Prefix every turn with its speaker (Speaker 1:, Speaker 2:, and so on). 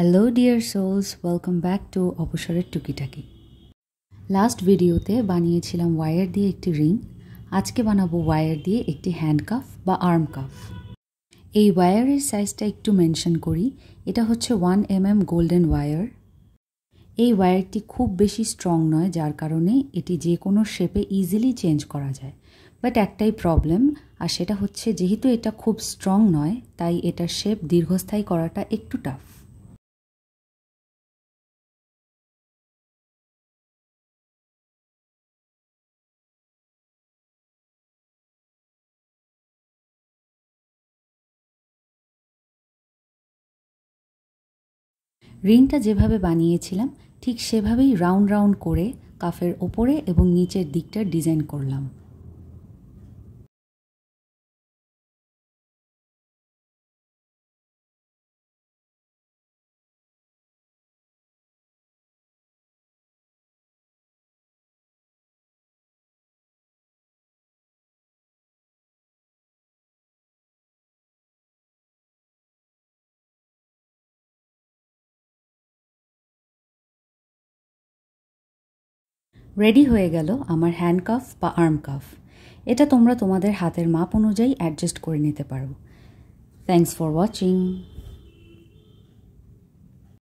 Speaker 1: Hello dear souls, welcome back to অপসরের টুকিটাকি। Last ভিডিওতে বানিয়েছিলাম ওয়ার দিয়ে একটি রিং। আজকে বানাবো ওয়ার দিয়ে একটি হ্যান্ড কাফ বা আর্ম কাফ। এই ওয়ারের সাইজটা একটু মেনশন করি। এটা হচ্ছে 1 mm গোল্ডেন ওয়ার। এই ওয়ারটি খুব বেশি স্ট্রং নয়, যার কারণে এটি যে কোনো শেপে ইজিলি চেঞ্জ করা যায়। বাট একটাই প্রবলেম, আর সেটা হচ্ছে যেহেতু এটা খুব স্ট্রং নয়, তাই এটার শেপ দীর্ঘস্থায়ী করাটা একটু টাফ। রিংটা যেভাবে বানিয়েছিলাম ঠিক সেভাবেই রাউন্ড রাউন্ড করে কাফের ওপরে এবং নিচের দিকটা ডিজাইন করলাম। রেডি হয়ে গেল আমার হ্যান্ড কাফ বা আর্ম কাফ। এটা তোমরা তোমাদের হাতের মাপ অনুযায়ী অ্যাডজাস্ট করে নিতে পারো। Thanks for watching.